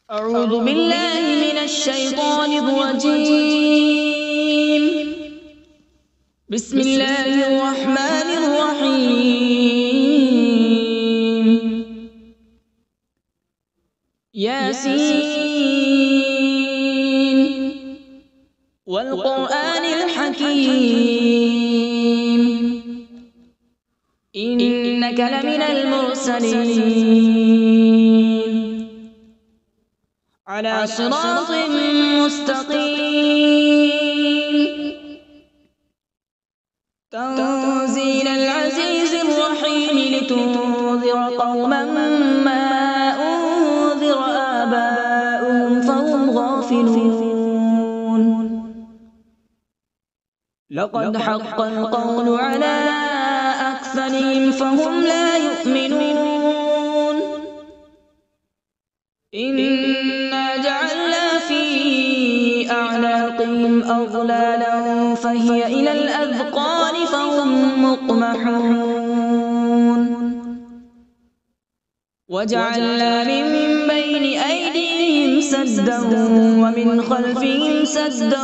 أعوذ بالله من الشيطان الرجيم. بسم الله الرحمن الرحيم. ياسين والقرآن الحكيم إنك لمن المرسلين على صراط مستقيم. تنزيل العزيز الرحيم لتنذر قوما ما أنذر آباؤهم فهم غافلون. لقد حق القول على أكثرهم فهم لا يؤمنون. إنا جعلنا في أعناقهم أغلالا فهي إلى الأذقان فهم مقمحون. وجعلنا من بين أيديهم سدا ومن خلفهم سدا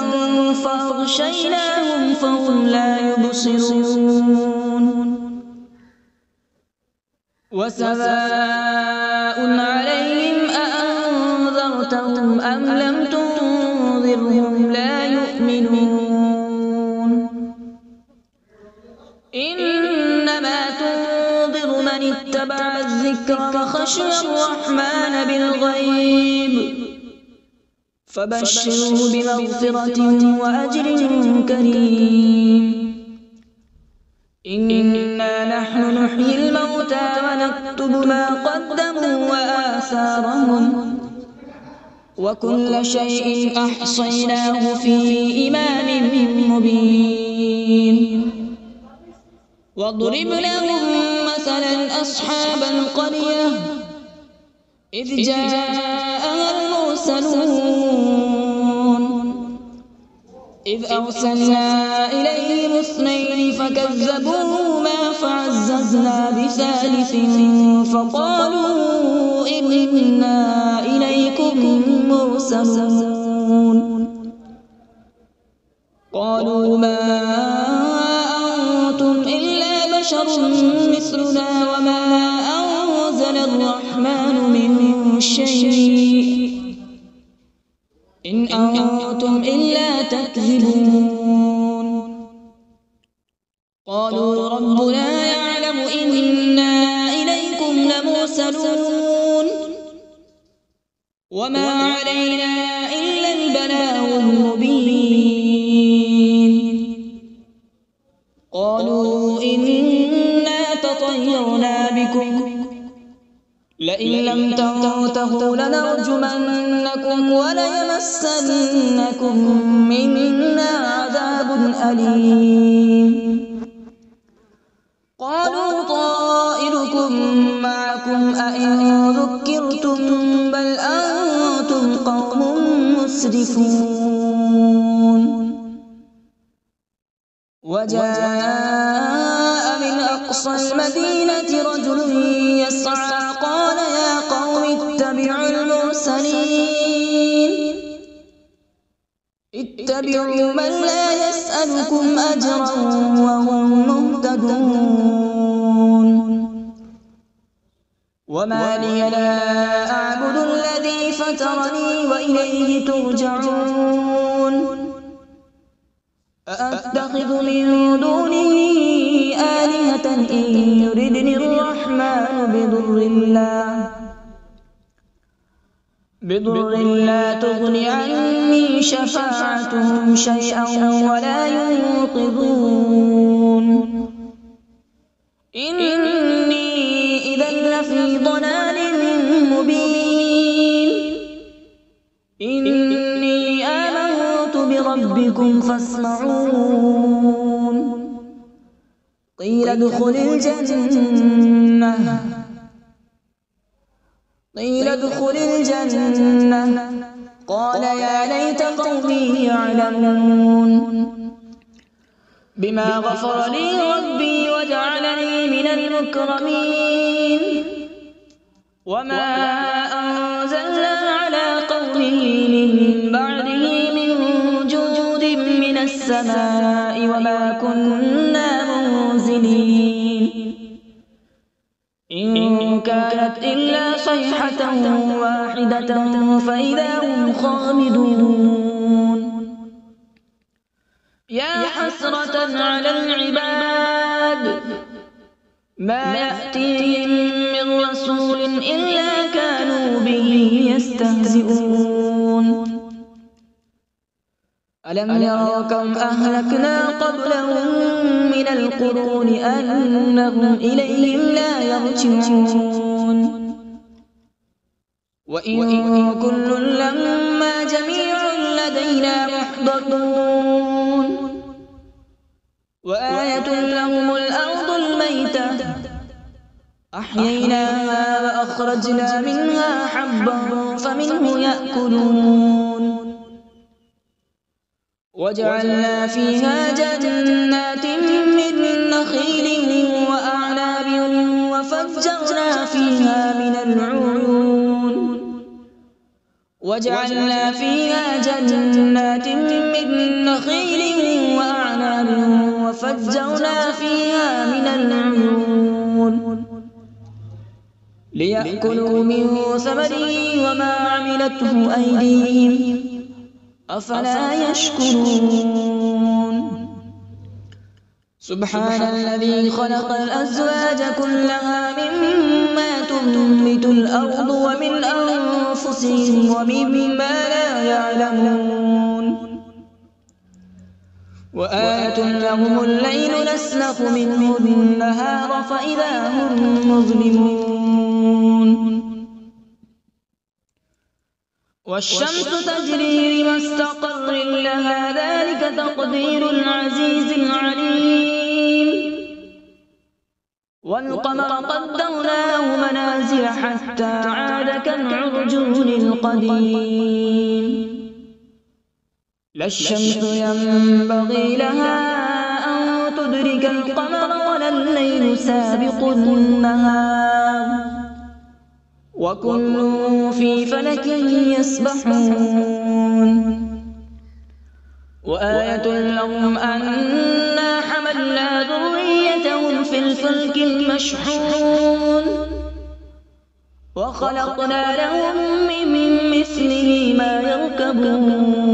فأغشيناهم فهم لا يبصرون. وسواء عليهم أأنذرتهم أم لم تنذرهم لا يؤمنون. إنما تنذر من اتبع الذكر وخشي الرحمن بالغيب فبشره بمغفرة وأجر كريم. إنا نحن نحيي الموتى ونكتب ما قدموا وآثارهم وكل شيء أحصيناه في إمام مبين. واضرب لهم مثلا أصحاب القرية إذ جاءها المرسلون إذ أرسلنا إليهم اثنين فكذبوهما فعززنا بثالث فقالوا إنا إليكم مرسلون. قالوا ما أنتم إلا بشر مثلنا وما أنزل الرحمن من شيء إن أنتم إلا تكذبون. قالوا ربنا يعلم إنا إليكم لمرسلون وما علينا إلا البلاغ المبين. قالوا إنا تطيرنا بكم لئن لم تنتهوا لنرجمنكم وليمسنكم منا عذاب أليم. قالوا طائركم معكم أئن ذكرتم بل أنتم قوم مسرفون. وجاء من أقصى المدينة رجل يسعى قال يا قوم اتبعوا المرسلين اتبعوا من لا يسألكم أجرا وهم مهتدون. وما لي لا أعبد الذي فطرني وإليه ترجعون. أأتخذ من دونه آلهة إن يردني الرحمن بضر لا تغن عني شفاعتهم شيئا ولا ينقذون. إني إذا لفي ضلال مبين. إني آمنت بربكم فاسمعون. قيل ادخل الجنة قال يا ليت قومي يعلمون. بما غفر لي ربي وجعلني من المكرمين. وما أنزلنا على السماء وما كنا منزلين إن كانت إلا صيحة واحدة فإذا هم خامدون يا حسرة على العباد ما يأتيهم من رسول إلا كانوا به يستهزئون ألم يروا كم أهلكنا قبلهم من القرون أنهم إليهم لا يرجعون وإن كل لما جميع لدينا محضرون وآية لهم الأرض الميتة أحييناها وأخرجنا منها حبا فمنه يأكلون وجعلنا فيها جنات من نخيل وأعناب وفجرنا فيها من العيون وجعلنا فيها جنات من نخيل وأعناب وفجرنا فيها من العيون ليأكلوا من ثمره وما عملته أيديهم أفلا يشكرون سبحان الذي خلق الأزواج كلها مما تنبت الأرض ومن أنفسهم ومما لا يعلمون وآية لهم الليل نسلخ منه النهار فإذا هم مظلمون والشمس تجري لمستقر لها ذلك تقدير العزيز العليم والقمر قدرناه منازل حتى عاد كالعرجون القديم لا الشمس ينبغي لها أن تدرك القمر ولا الليل سابق النهار وكل في فلك يسبحون وآية لهم أنا حملنا ذريتهم في الفلك المشحون وخلقنا لهم من مثله ما يركبون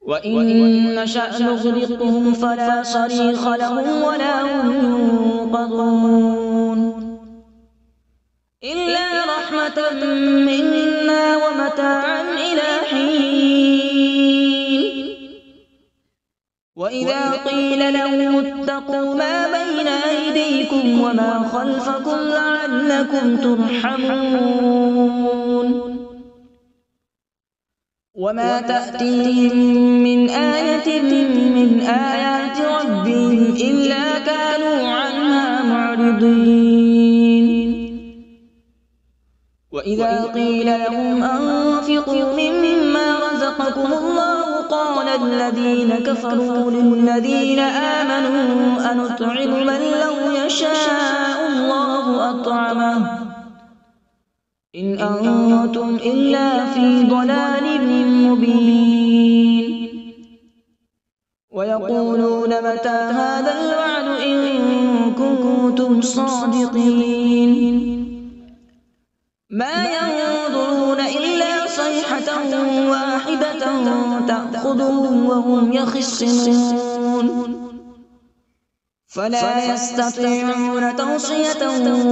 وإن نشأ نغرقهم فلا صريخ لهم ولا هم ينقذون إلا رحمة منا ومتاعا إلى حين وإذا قيل لهم اتقوا ما بين أيديكم وما خلفكم لعلكم ترحمون وما تأتيهم من آية من آيات ربهم إلا كانوا عنها معرضين وإذا قيل لهم أنفقوا مما رزقكم الله قال الذين كفروا للذين آمنوا أنطعم من لو يشاء الله أطعمه إن أنتم إلا في ضلال مبين ويقولون متى هذا الوعد إن كنتم صادقين ما ينظرون إلا صيحة واحدة تأخذهم وهم يخصمون فلا يستطيعون توصية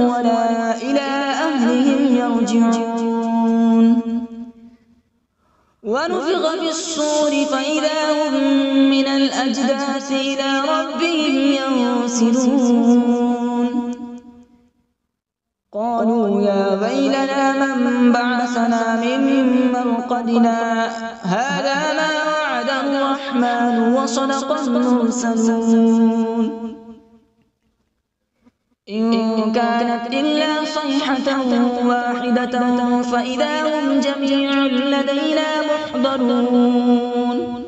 ولا إلى أهلهم يرجعون ونفخ في الصور فإذا هم من الأجداث إلى ربهم ينسلون قالوا يا ويلنا من بعثنا من مرقدنا هذا ما وعد الرحمن وصدق المرسلون إن كانت إلا صيحة واحدة فإذا هم جميع لدينا محضرون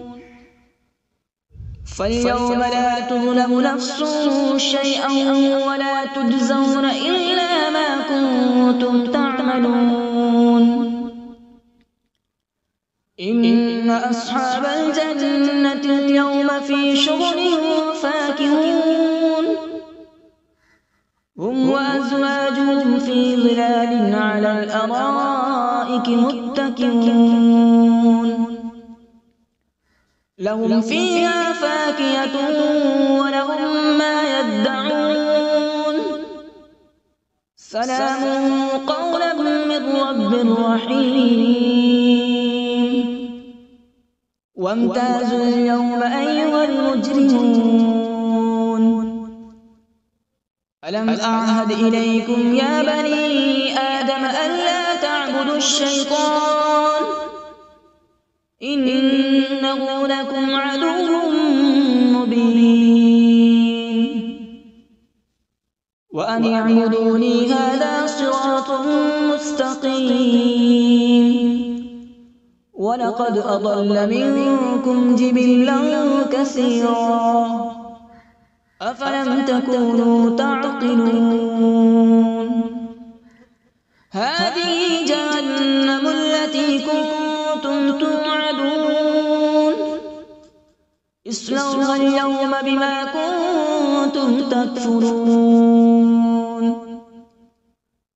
فاليوم لا تظلم نفس شيئا ولا تجزون إلا ما كنتم تعملون إن أصحاب الجنة اليوم في شغل فاكهون هم وأزواجهم في ظلال على الأرائك متكئون لهم فيها فاكهة ولهم ما يدعون سلام قولا من رب رحيم وامتازوا اليوم أيها المجرمون ألم أعهد إليكم يا بني آدم ألا تعبدوا الشيطان إنه لكم عدو مبين وأن اعبدوني هذا صراط مستقيم ولقد أضل منكم جبلا كثيرا أفلم تكونوا تعقلون هذه جهنم التي كنتم توعدون اصلوها اليوم بما كنتم تكفرون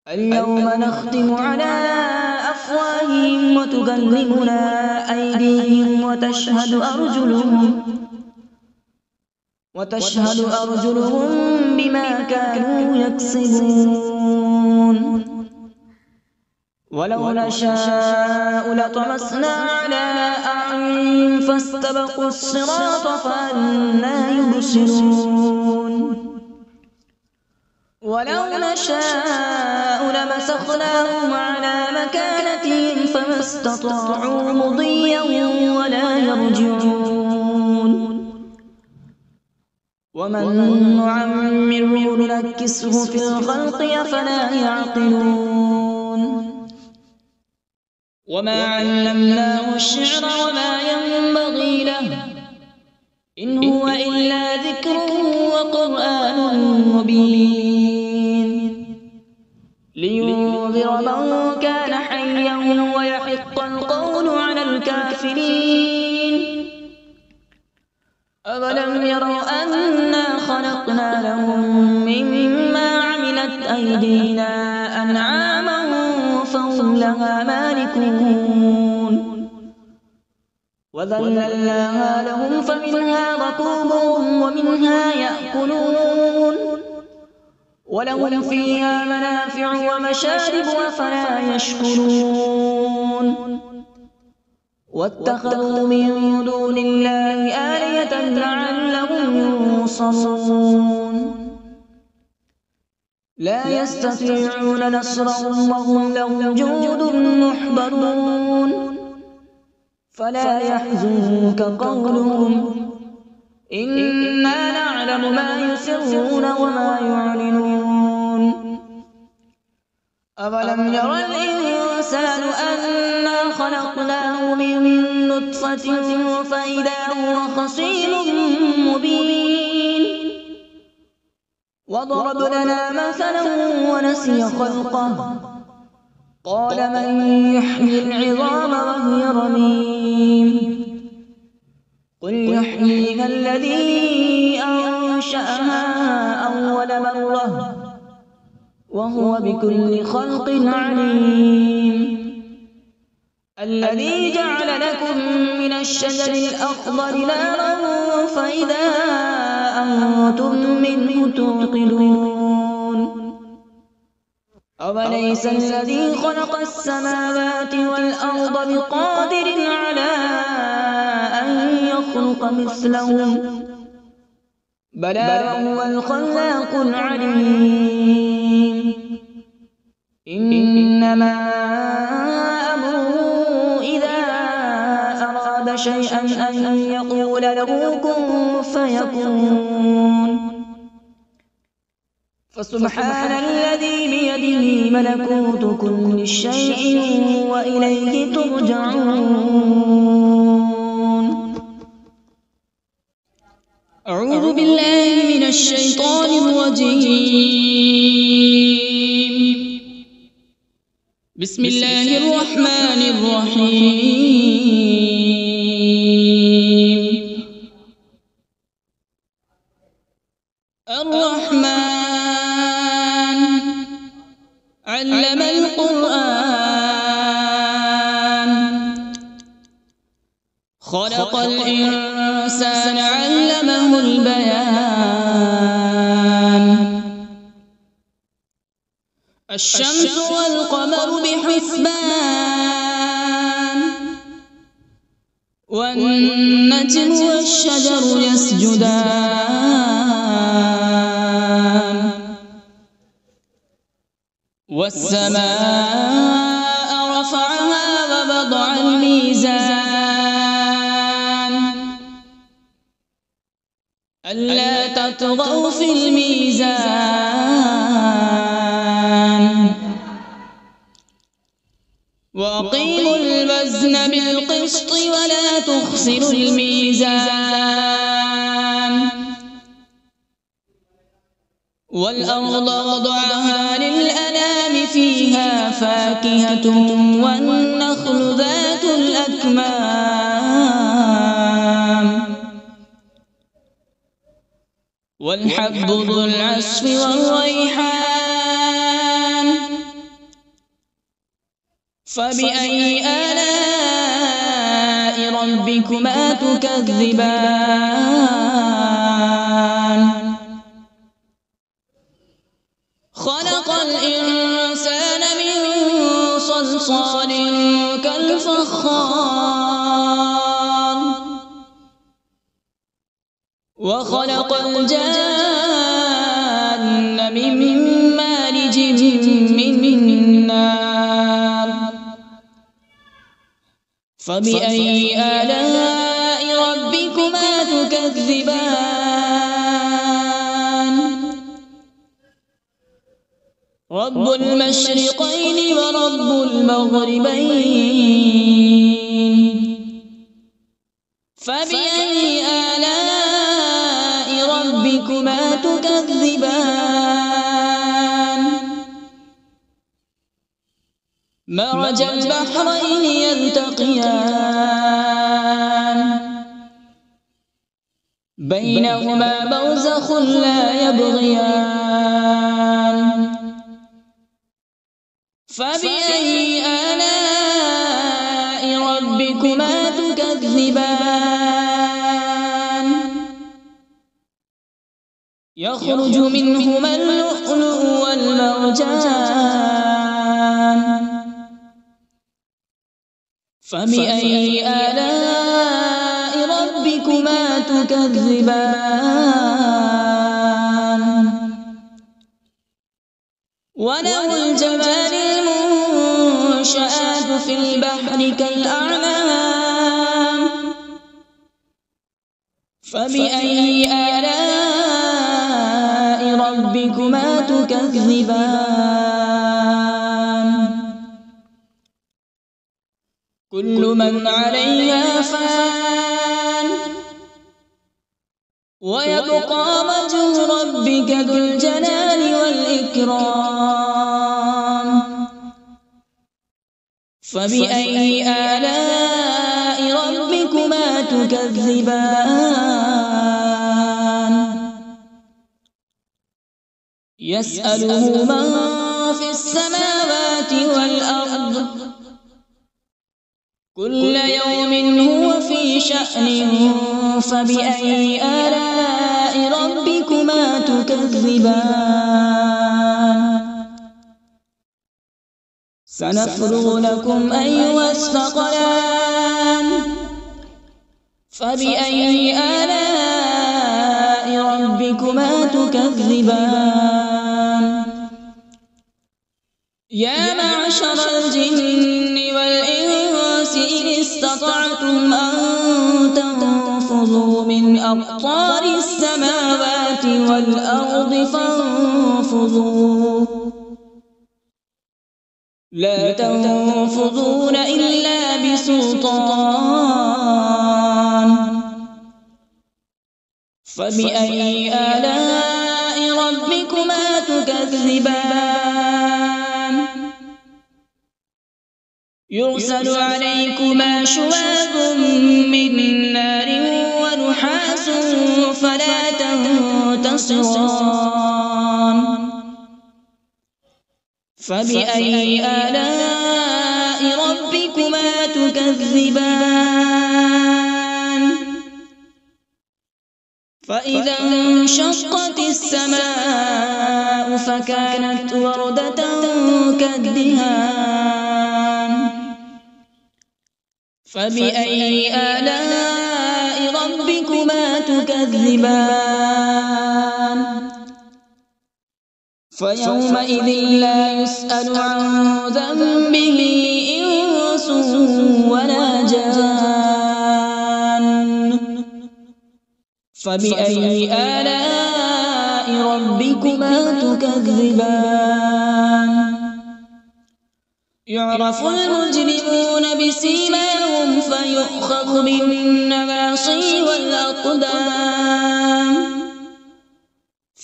اليوم نختم على أفواههم وتكلمنا أيديهم وتشهد أرجلهم بما كانوا يكسبون ولو نشاء لطمسنا على أعينهم فاستبقوا الصراط فأنى يبصرون ولو نشاء لمسخناهم على مكانتهم فما استطاعوا مضيا ولا يرجعون ومن نعمره ننكسه في الخلق أفلا يعقلون وما علمناه الشعر وما ينبغي له إن هو إلا ذكر وقرآن مبين لينذر من كان حيا ويحق القول على الكافرين أولم يروا أنا خلقنا لهم مما عملت أيدينا أنعاما فهم لها مالكون وذللناها لهم فمنها ركوبهم ومنها يأكلون ولهم فيها منافع ومشارب أفلا يشكرون واتخذوا من دون الله آلهة لعلهم ينصرون لا يستطيعون نصرهم وهم لهم جند محضرون فلا يحزنك قولهم إنا نعلم ما يسرون وما يعلنون أولم ير الإنسان أنا خلقناه من نطفة فإذا هو خصيم مبين وضرب لنا مثلا ونسي خلقه قال من يحيي العظام وهي رميم قل يحييها الذي أنشأها أول مرة وهو بكل خلق عليم الذي جعل لكم من الشجر الأخضر نارا فإذا أنتم منه توقدون أوليس الذي خلق السماوات والأرض بقادر على أن يخلق مثلهم بلى وهو الخلاق العليم إنما أمره إذا أراد شيئا أن يقول له كن فيكون فسبحان الذي بيده ملكوت كل شيء وإليه ترجعون. أعوذ بالله من الشيطان الرجيم. بسم الله الرحمن الرحيم. علم القرآن خلق الإنسان علمه البيان الشمس والقمر بحسبان والنجم والشجر يسجدان والسماء رفعها ووضع الميزان ألا تطغوا في الميزان وأقيموا الوزن بالقسط ولا تخسروا الميزان والأرض وضعها للأنام فيها فاكهة والنخل ذات الأكمام والحب ذو العصف والريحان فبأي آلاء ربكما تكذبان خلق الإنسان من صلصال كالفخار وخلق الجان من مارج من نار فبأي آلاء ربكما تكذبان رب المشرقين ورب المغربين فبأي آلاء ربكما تكذبان مرج البحرين يلتقيان بينهما برزخ لا يبغيان فبأي آلاء ربكما تكذبان يخرج منهما اللؤلؤ والمرجان فبأي آلاء ربكما تكذبان وله الجوار المنشآت في البحر كالأعلام فبأي آلاء ربكما تكذبان كل من عليها فان ويبقى وجه ربك ذو الجلال والإكرام فبأي آلاء ربكما تكذبان يسأله من في السماوات والأرض كل يوم هو في شأن فبأي آلاء ربكما تكذبان سنفرغ لكم أيها الثقلان فبأي آلاء ربكما تكذبان يا معشر الجن والإنس إن استطعتم أن تنفذوا من أقطار السماوات والأرض فانفذوا لا تنفذون إلا بسلطان فبأي آلاء ربكما تكذبان يرسل عليكما شواظ من نار ونحاس فلا تنتصران فبأي آلاء ربكما تكذبان فإذا انشقت السماء فكانت وردة كالدهان فبأي آلاء ربكما تكذبان فيومئذ لا يسأل عن ذنبه إنس ولا جان فبأي آلاء ربكما تكذبان يعرف المجرمون بسيماهم فيؤخذ بالنواصي والأقدام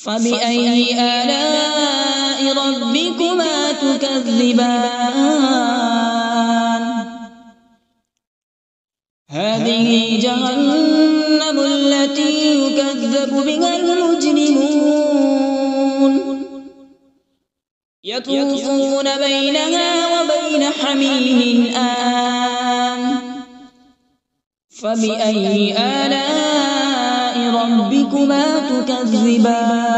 فبأي آلاء ربكما تكذبان هذه جهنم التي يكذب بها المجرمون يطوفون بينها وبين حميم آن فبأي آلاء ربكما تكذبان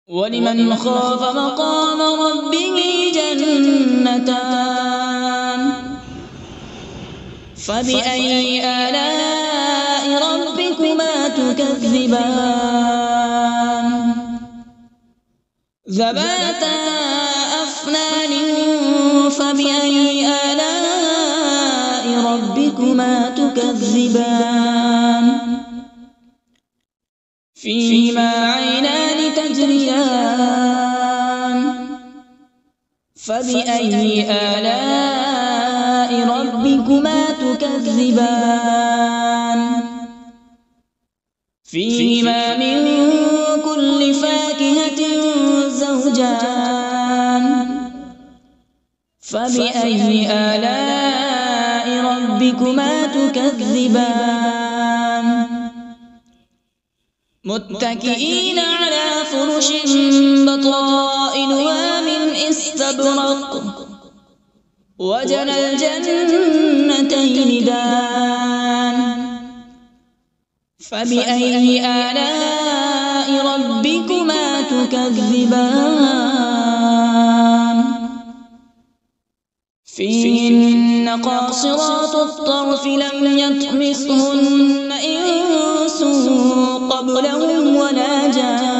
ولمن خاف مقام ربه جنتان فبأي آلاء ربكما تكذبان ذواتا أفنان فبأي آلاء ربكما تكذبان فيهما عينان تجريان فبأي آلاء ربكما تكذبان فيهما من كل فاكهة زوجان فبأي آلاء ربكما تكذبان متكئين على فرش بطائنها من استبرق وجنى الجنتين دان فبأي آلاء ربكما تكذبان فيهن قاصرات الطرف لم يطمثهن إنس قبلهم ولا جان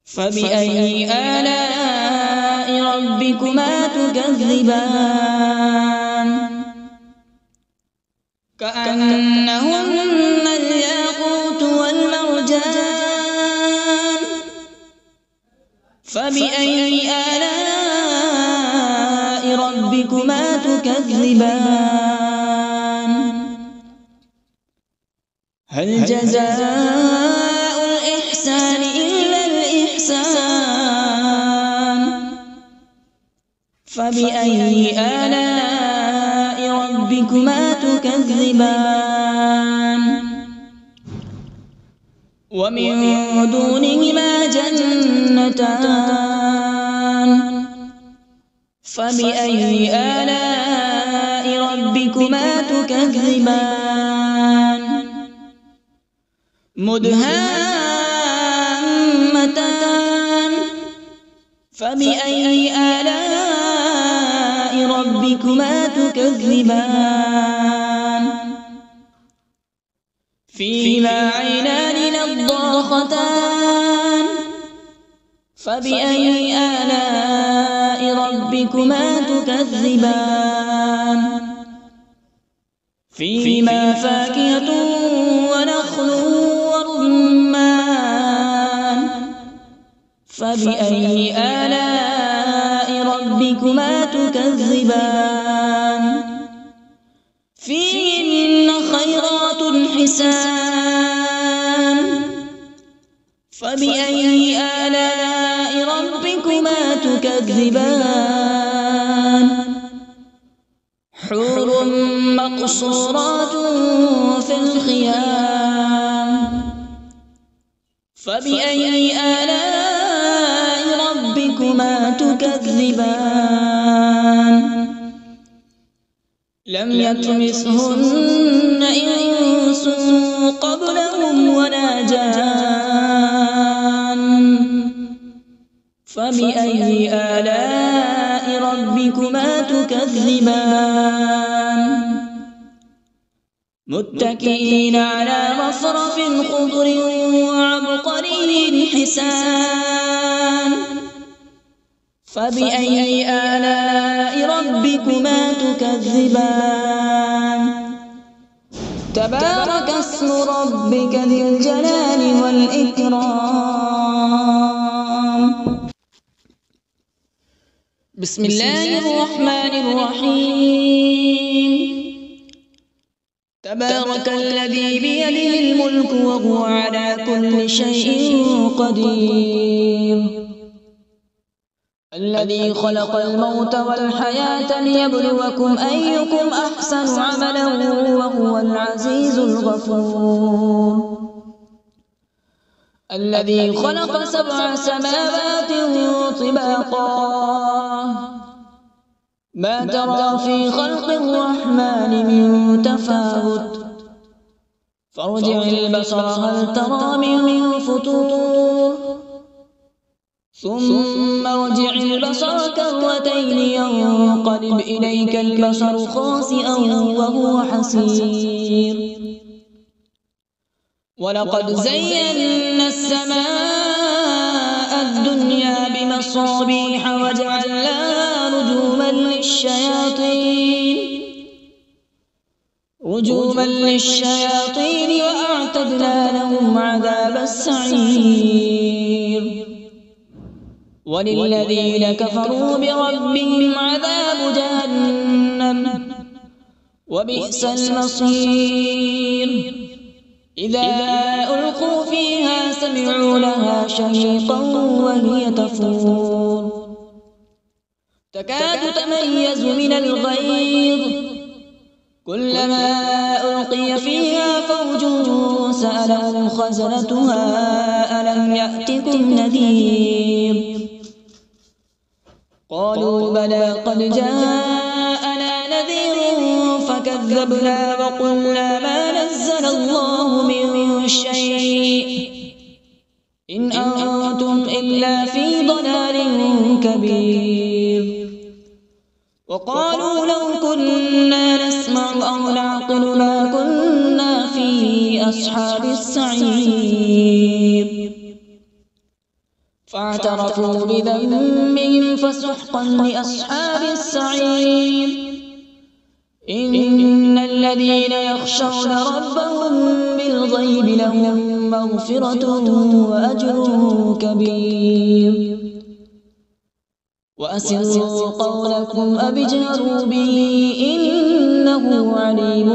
فبأي آلاء ربكما تكذبان كأنهن الياقوت والمرجان فبأي آلاء ربكما تكذبان هل جزاء الإحسان إلا الإحسان فبأي آلاء ربكما تكذبان ومن دونهما جنتان فبأي آلاء ربكما تكذبان مدهامتان فبأي آلاء ربكما تكذبان فيهما عينان نضاختان فبأي آلاء ربكما تكذبان فيهما فاكهة ونخل ورمان فبأي آلاء ربكما تكذبان فيهن خيرات حسان فبأي آلاء ربكما تكذبان حور مقصورات في الخيام فبأي آلاء ربكما تكذبان لم يطمثهن إنس قبلهم ولا جان فبأي آلاء ربكما تكذبان متكئين على رفرف خضر وعبقري حسان فبأي آلاء ربكما تكذبان تبارك اسم ربك ذي الجلال والإكرام بسم الله الرحمن الرحيم تبارك الذي بيده الملك وهو على كل شيء قدير الذي خلق الموت والحياة ليبلوكم أيكم أحسن عملا وهو العزيز الغفور الذي خلق 7 سماوات طباقا ما ترى في خلق الرحمن من تفاوت فارجع البصر هل ترى من فطور ثم ارجع البصر كرتين ينقلب إليك البصر خاسئا وهو حسير ولقد زينا السماء الدنيا بمصابيح وجعلناها رجوما للشياطين وأعتدنا لهم عذاب السعير وللذين كفروا بربهم عذاب جهنم وبئس المصير إذا ألقوا فيها سمعوا لها شهيقا وهي تفور تكاد تميز من الغيظ كلما ألقي فيها فوج سألهم خزنتها ألم يأتكم نذير قالوا بلى قد جاءنا نذير فكذبنا وقلنا ما نزل الله من شيء إن أنتم إلا في ضلال كبير وقالوا لو كنا نسمع أو نعقل ما كنا في أصحاب السعير فاعترفوا بذنبهم فسحقا لأصحاب السعير إن الذين يخشون ربهم بالغيب لهم مغفرة وأجر كبير وأسروا قولكم أو اجهروا به إنه عليم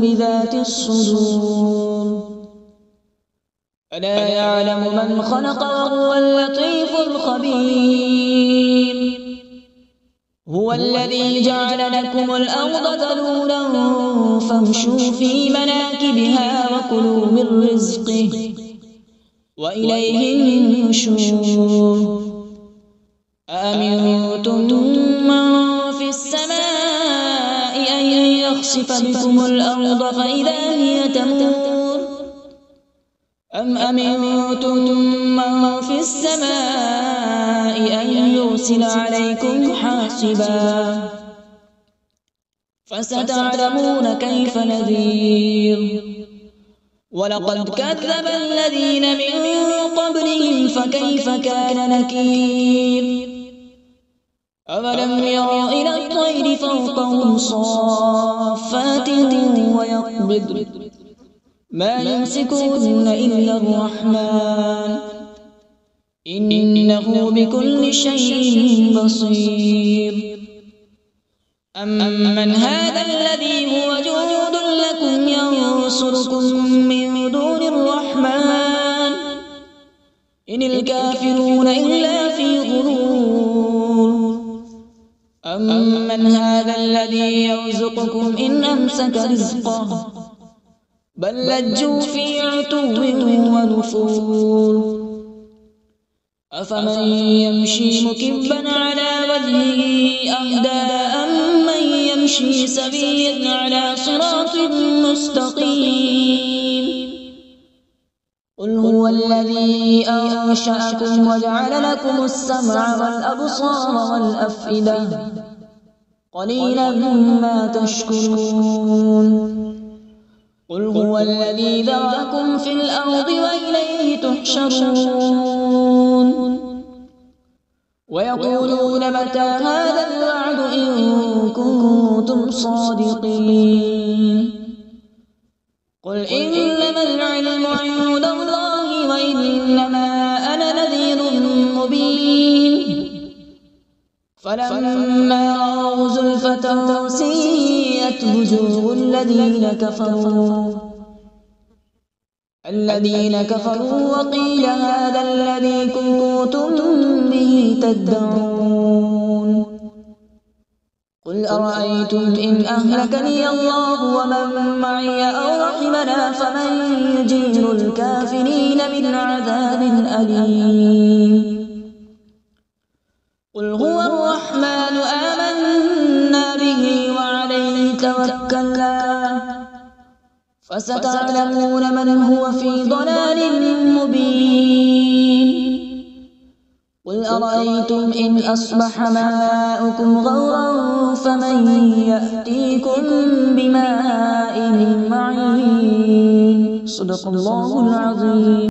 بذات الصدور ألا يعلم من خلق وهو اللطيف الخبير هو الذي جعل لكم الأرض ذلولا فامشوا في مناكبها وكلوا من رزقه وإليه النشور أأمنتم من في السماء أن يخسف بكم الأرض فإذا هي تمور أم أمنتم من في السماء أن يرسل عليكم حاصبا فستعلمون كيف نذير ولقد كذب الذين من قبلهم فكيف كان نكير أولم يروا إلى الطير فوقهم صافات ويقبض ما يمسكون إلا الرحمن إنه بكل شيء بصير أمن هذا الذي هو جند لكم ينصركم من دون الرحمن إن الكافرون إلا في غرور أمن هذا الذي يرزقكم إن أمسك رزقه بل لجوا في عتو ونفور أفمن يمشي مكبا على وجهه أهدى أمن يمشي سويا على صراط مستقيم قل هو الذي أنشأكم وجعل لكم السمع والأبصار والأفئدة قليلا ما تشكرون قل هو الذي ذرأكم في الأرض وإليه تحشرون ويقولون متى هذا الوعد إن كنتم صادقين قل إنما العلم عند الله وإنما أنا نذير مبين فلما رأوا زلفة سيئت وجوه الذين كفروا وقيل هذا الذي كنتم به تدعون قل أرأيتم إن أهلكني الله ومن معي أو رحمنا فمن يجير الكافرين من عذاب أليم قل هو الرحمن آمنا به وعليه توكلنا فستعلمون من هو في ضلال مبين قل أرأيتم إن أصبح ماؤكم غورا فمن يأتيكم بماء معين صدق الله العظيم.